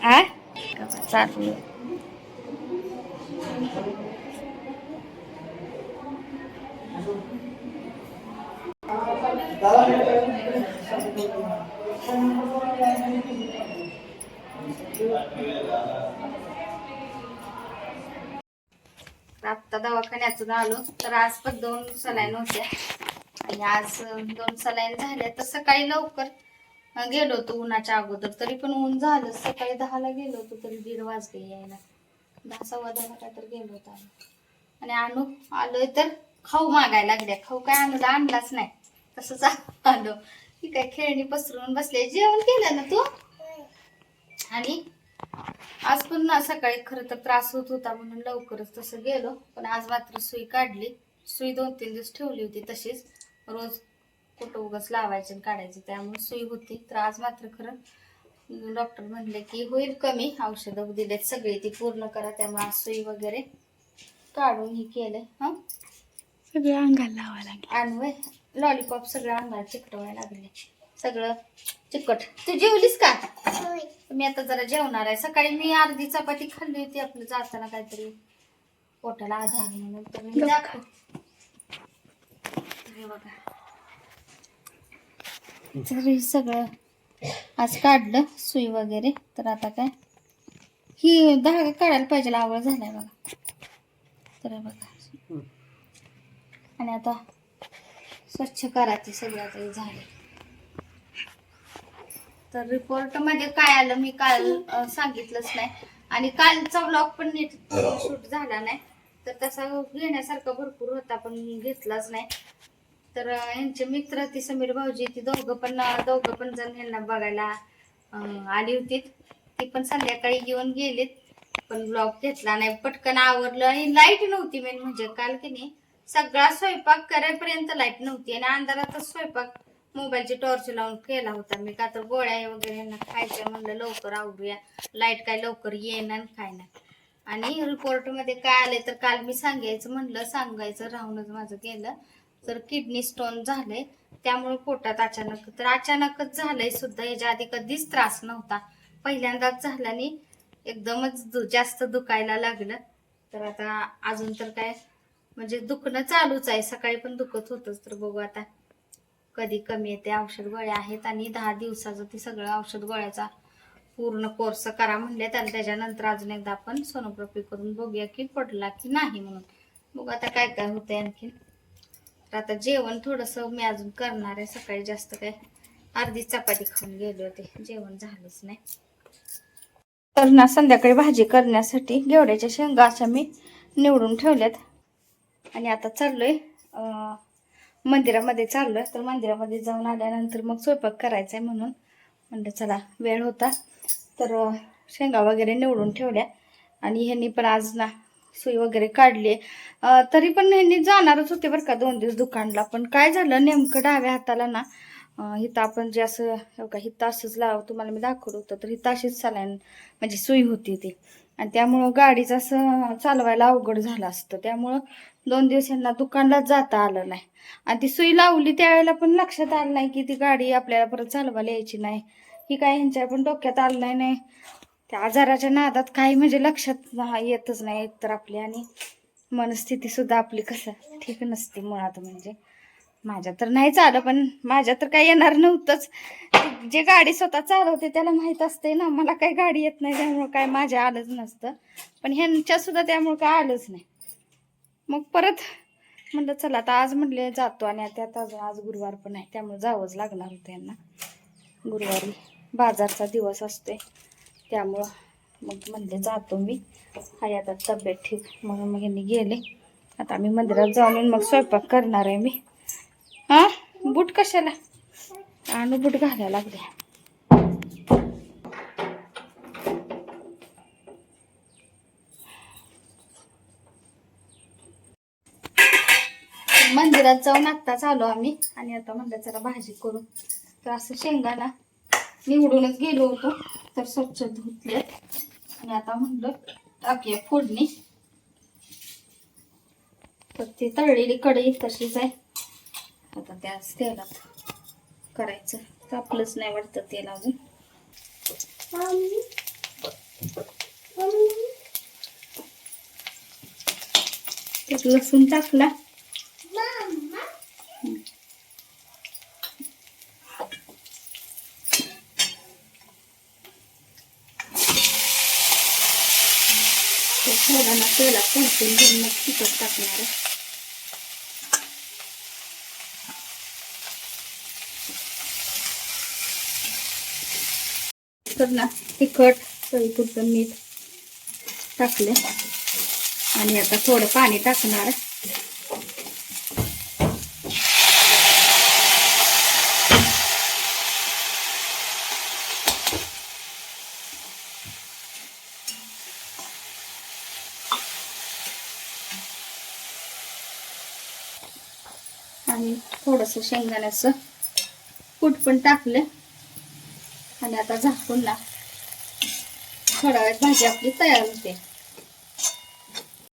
आ चालू आत्ता दवाखान्यातून आलो तर आज पण 2 सलाईन होत्या आणि आज 2 सलाईन झाल्या. तर सकाळी लवकर गेलो होतो उन्हाच्या अगोदर, तरी पण ऊन झालं. सकाळी 10ला गेलो होतो तरी 1:30 वाजले यायला. 10 सव्वा 10ला काय तर गेलो होतो आणि आलोय तर खाऊ मागायला लागल्या. खाऊ काय आणलाच नाही, तसंच आलो. ती काय खेळणी पसरून बसले. जेवण केलं ना तू? आणि आज पण ना सकाळी खरं तर त्रास होत होता म्हणून लवकरच तसं गेलो, पण आज मात्र सुई काढली. सुई 2-3 दिवस ठेवली होती तशीच, रोज कुठं उगाच लावायची आणि काढायची, त्यामुळे सुई होती. तर आज मात्र खरं डॉक्टर म्हणले की होईल कमी, औषधं दिलेत सगळी ती पूर्ण करा, त्यामुळे आज सुई वगैरे काढून ही केलं. हा सगळं अंगाला लावा लागले आणि लॉलीपॉप सगळं अंगाला चिकटवायला लागले, सगळं चिकट. तू जेवलीस का? मी आता जरा जेवणार आहे. सकाळी मी अर्धी चपाती खाल्ली होती आपलं जाताना काहीतरी पोटाला आधार म्हणून, तर मी दाखव. बघा तर हे सगळं आज काढलं सुई वगैरे. तर आता काय ही धागा काढायला पाहिजे, आवड झालाय बघा. तर बघा आणि आता स्वच्छ करायचे सगळं. आता झाले तर रिपोर्ट मध्ये काय आलं मी काल सांगितलंच नाही, आणि कालचा व्लॉग पण नीट शूट झाला नाही. तर तसा घेण्यासारखा भरपूर होता पण घेतलाच नाही. तर यांचे मित्र ती समीर भाऊजी ती दोघं पण जण यांना बघायला आली होती. ती पण संध्याकाळी येऊन गेलीत, पण व्लॉग घेतला नाही. पटकन आवरलं आणि लाईट नव्हती. मेन म्हणजे काल की नाही सगळा स्वयंपाक करायपर्यंत लाईट नव्हती आणि अंधारातच स्वयंपाक मोबाईलची टॉर्च लावून केला होता मी. का तर गोळ्या वगैरे यांना खायच्या म्हणलं लवकर आवरूया, लाईट काय लवकर येणार काय नाही. आणि रिपोर्ट मध्ये काय आले तर काल मी सांगायचं राहूनच माझं गेलं. तर किडनी स्टोन झालंय, त्यामुळे पोटात अचानकच झालंय सुद्धा. याच्या आधी कधीच त्रास नव्हता, पहिल्यांदाच झाला आणि एकदमच जास्त दुखायला लागलं. तर आता अजून तर काय म्हणजे दुखणं चालूच आहे, सकाळी पण दुखत होतच. तर बघू आता कधी कमी येते. औषध गोळ्या आहेत आणि 10 दिवसाचं ते सगळं औषध गोळ्याचा पूर्ण कोर्स करा म्हणले. आणि त्याच्यानंतर अजून एकदा आपण सोनोग्राफी करून बघूया की पडला की नाही म्हणून. बघू आता काय काय होतंय आणखी. तर आता जेवण थोडंसं मी अजून करणार आहे. सकाळी जास्त काय अर्धी चपाती खाऊन गेले होते, जेवण झालंच नाही. तर ना संध्याकाळी भाजी करण्यासाठी घेवड्याच्या शेंगा अशा मी निवडून ठेवल्यात आणि आता चाललोय मंदिरामध्ये चाललोय. तर मंदिरामध्ये जाऊन आल्यानंतर मग स्वयंपाक करायचा आहे म्हणून म्हणलं चला, वेळ होता तर शेंगा वगैरे निवडून ठेवल्या. आणि ह्यांनी पण आज ना सुई वगैरे काढली. तरी पण ह्यांनी जाणारच होते बरं का 2 दिवस दुकानला, पण काय झालं नेमकं डाव्या हाताला ना हिथं आपण जे असं हिथं असंच तुम्हाला मी दाखवलं होतं, तर हिथं अशीच सलाईन म्हणजे सुई होती ती, आणि त्यामुळं गाडीचं असं चालवायला अवघड झालं असतं. त्यामुळं 2 दिवस यांना दुकानलाच जाता आलं नाही. आणि ती सुई लावली त्यावेळेला पण लक्षात आलं नाही की ती गाडी आपल्याला परत चालवायला यायची नाही. ही काय ह्यांच्या पण डोक्यात आलं नाही. त्या आजाराच्या नादात काही म्हणजे लक्षात येतच नाही एकतर आपली, आणि मनस्थिती सुद्धा आपली कसं ठीक नसते मुळात. म्हणजे माझ्या तर नाहीच आलं, पण माझ्या तर काही येणार नव्हतंच. जे गाडी स्वतः चालवते त्याला माहित असते ना, मला काही गाडी येत नाही त्यामुळं काय माझ्या आलंच नसतं. पण ह्यांच्या सुद्धा त्यामुळं काय आलंच नाही. मग परत म्हणलं चला आता आज म्हणले जातो, आणि त्यात अजून आज गुरुवार पण आहे त्यामुळे जावंच लागणार होतं यांना. गुरुवारी बाजारचा दिवस असतोय त्यामुळं मग म्हणले जातो मी. हाय आता तब्येत ठीक म्हणून मग यांनी गेले. आता आम्ही मंदिरात जाऊन मग स्वयंपाक करणार आहे मी. हा बूट कशाला आणू, बूट घालायला लागले. मंदिरात जाऊन आत्ताच आलो आम्ही, आणि आता म्हणलं जरा भाजी करू. तर असं शेंगाला निवडूनच गेलो होतो तर स्वच्छ धुतले, आणि आता म्हणलं टाकूया फोडणी. तर ती तळलेली कढई तशीच आहे, आता त्याच तेलात करायचं. तापलंच नाही वाटतं तेल अजून. त्यात लसूण टाकला. थोडा ना तेलात परतून घेऊन मग तिखट टाकणार आहे. तर ना तिखट चवीपुरतं मीठ टाकले आणि आता थोडं पाणी टाकणार. आणि थोडंसं शेंगदाण्याचं कूट पण टाकले आणि आता झाकून ना थोडा वेळ भाजी आपली तयार होते.